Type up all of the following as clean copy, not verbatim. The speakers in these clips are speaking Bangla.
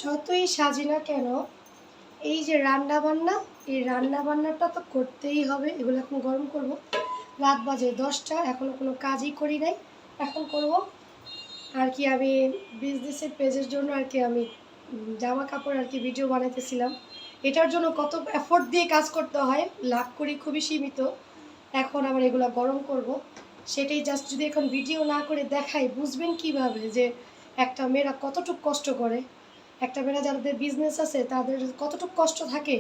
যতই সাজি না কেন এই যে রান্না বান্না, এই রান্না বান্নাটা তো করতেই হবে। এগুলো এখন গরম করব। রাত বাজে 10টা, এখনও কোনো কাজই করি নাই। এখন করব আর কি, আমি বিজনেসের পেজের জন্য আর কি আমি জামা কাপড় আর কি ভিডিও বানাইতেছিলাম। এটার জন্য কত এফোর্ট দিয়ে কাজ করতে হয়, লাভ করি খুবই সীমিত। এখন আবার এগুলো গরম করব, সেটাই জাস্ট যদি এখন ভিডিও না করে দেখাই বুঝবেন কিভাবে যে একটা মেয়েরা কতটুকু কষ্ট করে। একটা মেয়েরা যাদের বিজনেস আছে তাদের কতটুকু কষ্ট থাকে।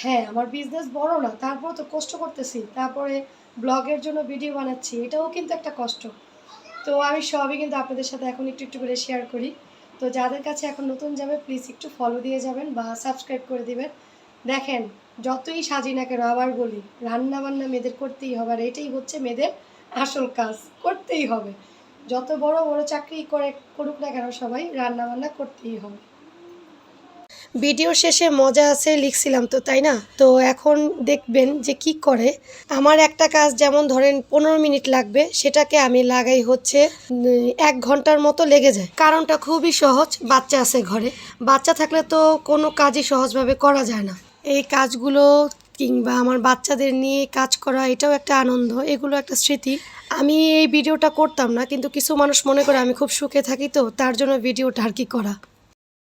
হ্যাঁ, আমার বিজনেস বড় না, তারপরেও তো কষ্ট করতেছি। তারপরে ব্লগের জন্য ভিডিও বানাচ্ছি, এটাও কিন্তু একটা কষ্ট। তো আমি সবই কিন্তু আপনাদের সাথে এখন একটু একটু করে শেয়ার করি। তো যাদের কাছে এখন নতুন যাবে প্লিজ একটু ফলো দিয়ে যাবেন বা সাবস্ক্রাইব করে দিবেন। দেখেন, যতই সাজি না কেন আবার বলি, রান্না বান্না মেয়েদের করতেই হবে, আর এটাই হচ্ছে মেয়েদের আসল কাজ, করতেই হবে। যত বড় বড় চাকরি করুক না কেন সবাই রান্না বান্না করতেই হবে। ভিডিও শেষে মজা আছে লিখছিলাম তো, তাই না? তো এখন দেখবেন যে কি করে। আমার একটা কাজ যেমন ধরেন 15 মিনিট লাগবে, সেটাকে আমি লাগাই হচ্ছে 1 ঘন্টার মতো লেগে যায়। কারণটা খুবই সহজ, বাচ্চা আছে ঘরে। বাচ্চা থাকলে তো কোনো কাজই সহজভাবে করা যায় না। এই কাজগুলো কিংবা আমার বাচ্চাদের নিয়ে কাজ করা, এটাও একটা আনন্দ, এগুলো একটা স্মৃতি। আমি এই ভিডিওটা করতাম না, কিন্তু কিছু মানুষ মনে করে আমি খুব সুখে থাকি, তো তার জন্য ভিডিওটা আর কি করা।